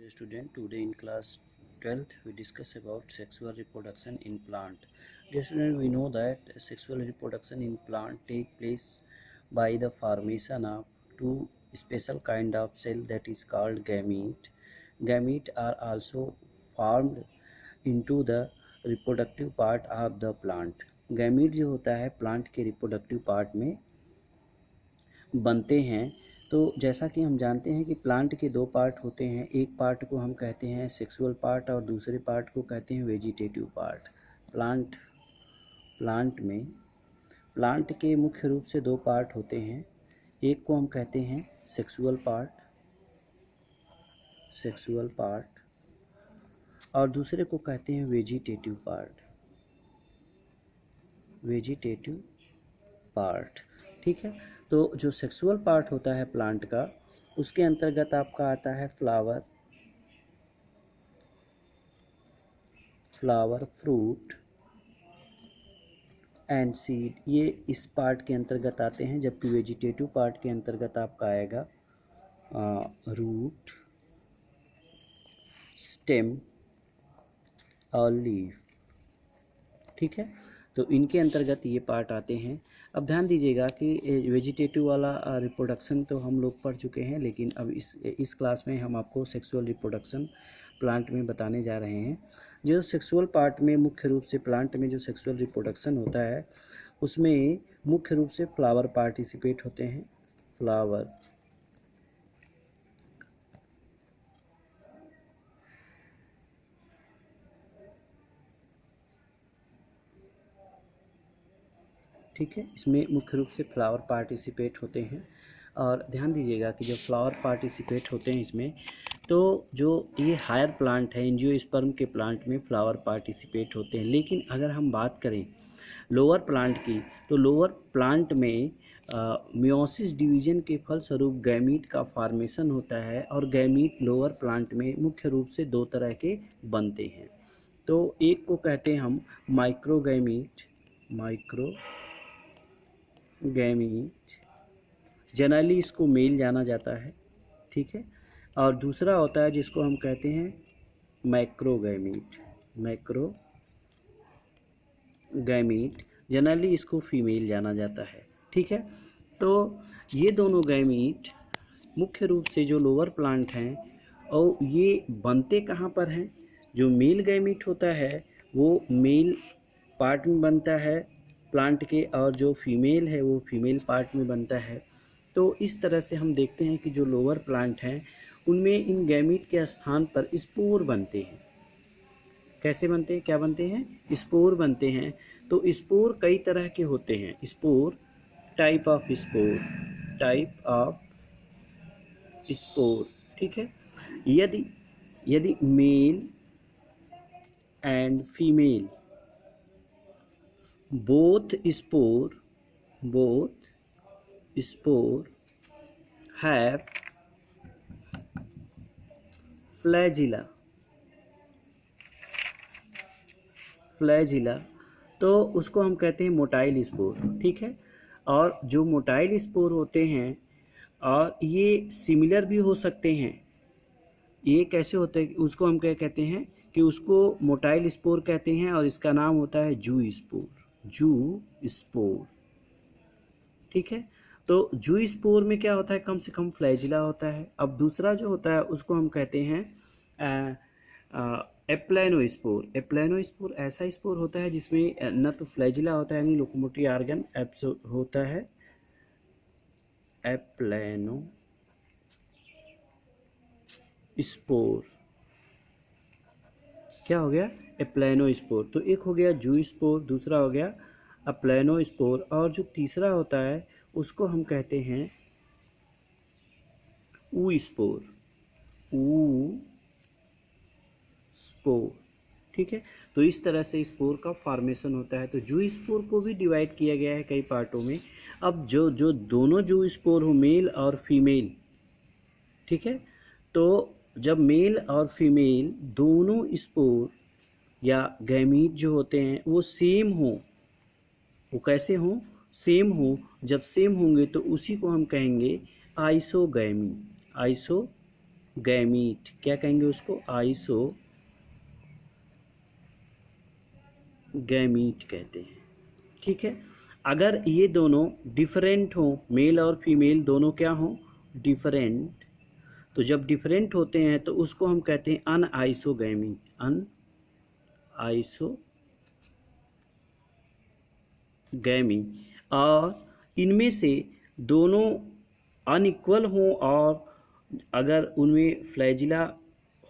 Dear student, today in class 12th we discuss about sexual reproduction in plant. Dear student, we know that sexual reproduction in plant take place by the formation of two special kind of cell that is called gamete. Gamete are also formed into the reproductive part of the plant. Gamete जो होता है plant के reproductive part में बनते हैं। तो जैसा कि हम जानते हैं कि प्लांट के दो पार्ट होते हैं, एक पार्ट को हम कहते हैं सेक्सुअल पार्ट और दूसरे पार्ट को कहते हैं वेजिटेटिव पार्ट। प्लांट के मुख्य रूप से दो पार्ट होते हैं, एक को हम कहते हैं सेक्सुअल पार्ट और दूसरे को कहते हैं वेजिटेटिव पार्ट। ठीक है, तो जो सेक्सुअल पार्ट होता है प्लांट का, उसके अंतर्गत आपका आता है फ्लावर, फ्रूट एंड सीड, ये इस पार्ट के अंतर्गत आते हैं। जबकि वेजिटेटिव पार्ट के अंतर्गत आपका आएगा रूट, स्टेम और लीफ। ठीक है, तो इनके अंतर्गत ये पार्ट आते हैं। अब ध्यान दीजिएगा कि वेजिटेटिव वाला रिप्रोडक्शन तो हम लोग पढ़ चुके हैं, लेकिन अब इस क्लास में हम आपको सेक्सुअल रिप्रोडक्शन प्लांट में बताने जा रहे हैं। जो सेक्सुअल पार्ट में मुख्य रूप से प्लांट में जो सेक्सुअल रिप्रोडक्शन होता है, उसमें मुख्य रूप से फ्लावर पार्टिसिपेट होते हैं। फ्लावर, ठीक है, इसमें मुख्य रूप से फ्लावर पार्टिसिपेट होते हैं। और ध्यान दीजिएगा कि जब फ्लावर पार्टिसिपेट होते हैं इसमें, तो जो ये हायर प्लांट है, एंजियोस्पर्म के प्लांट में फ्लावर पार्टिसिपेट होते हैं। लेकिन अगर हम बात करें लोअर प्लांट की, तो लोअर प्लांट में मियोसिस डिवीजन के फलस्वरूप गैमीट का फॉर्मेशन होता है। और गैमीट लोअर प्लांट में मुख्य रूप से दो तरह के बनते हैं। तो एक को कहते हैं हम माइक्रोगैमीट, जनरली इसको मेल जाना जाता है। ठीक है, और दूसरा होता है जिसको हम कहते हैं मैक्रोगैमीट, जनरली इसको फीमेल जाना जाता है। ठीक है, तो ये दोनों गैमीट मुख्य रूप से जो लोअर प्लांट हैं, और ये बनते कहाँ पर हैं? जो मेल गैमीट होता है वो मेल पार्ट में बनता है प्लांट के, और जो फीमेल है वो फीमेल पार्ट में बनता है। तो इस तरह से हम देखते हैं कि जो लोअर प्लांट हैं उनमें इन गैमीट के स्थान पर स्पोर बनते हैं। कैसे बनते हैं, क्या बनते हैं? स्पोर बनते हैं। तो स्पोर कई तरह के होते हैं। Type of spore. ठीक है, यदि male and female both spore have flagella, तो उसको हम कहते हैं मोटाइल स्पोर। ठीक है, और जो मोटाइल स्पोर होते हैं और ये सिमिलर भी हो सकते हैं। ये कैसे होते हैं? उसको हम क्या कहते हैं कि उसको मोटाइल स्पोर कहते हैं, और इसका नाम होता है जू स्पोर। ठीक है, तो जू स्पोर में क्या होता है? कम से कम फ्लैजिला होता है। अब दूसरा जो होता है उसको हम कहते हैं एप्लानोस्पोर। ऐसा स्पोर होता है जिसमें न तो फ्लैजिला होता है, यानी लोकोमोटरी ऑर्गन होता है। एप्लानोस्पोर क्या हो गया? एप्लानोस्पोर। तो एक हो गया जू स्पोर, दूसरा हो गया एप्लानोस्पोर, और जो तीसरा होता है उसको हम कहते हैं ऊ स्पोर। ठीक है, तो इस तरह से स्पोर का फॉर्मेशन होता है। तो जू स्पोर को भी डिवाइड किया गया है कई पार्टों में। अब जो दोनों जू स्पोर हो, मेल और फीमेल, ठीक है, तो जब मेल और फीमेल दोनों स्पोर या गैमीट जो होते हैं वो सेम हो, वो कैसे हो? सेम हो। जब सेम होंगे तो उसी को हम कहेंगे आइसोगैमी। गैमीट, क्या कहेंगे उसको, आइसो गैमीट कहते हैं। ठीक है, अगर ये दोनों डिफरेंट हो, मेल और फीमेल दोनों क्या हो, डिफरेंट, तो जब डिफरेंट होते हैं तो उसको हम कहते हैं अनआइसोगैमी, अनआइसोगैमी। और इनमें से दोनों अनइक्वल हो और अगर उनमें फ्लैजिला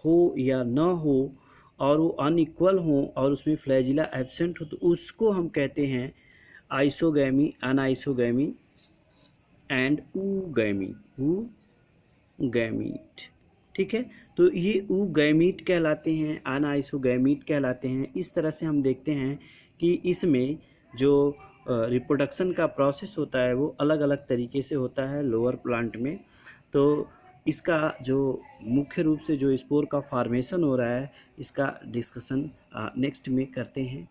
हो या ना हो और वो अनइक्वल हो और उसमें फ्लैजिला एब्सेंट हो तो उसको हम कहते हैं आइसोगैमी, अनआइसोगैमी एंड ऊगैमी, ऊगैमीट। ठीक है, तो ये ऊगैमीट कहलाते हैं, अनआइसोगैमीट कहलाते हैं। इस तरह से हम देखते हैं कि इसमें जो रिप्रोडक्शन का प्रोसेस होता है वो अलग अलग तरीके से होता है लोअर प्लांट में। तो इसका जो मुख्य रूप से जो स्पोर का फॉर्मेशन हो रहा है इसका डिस्कशन नेक्स्ट में करते हैं।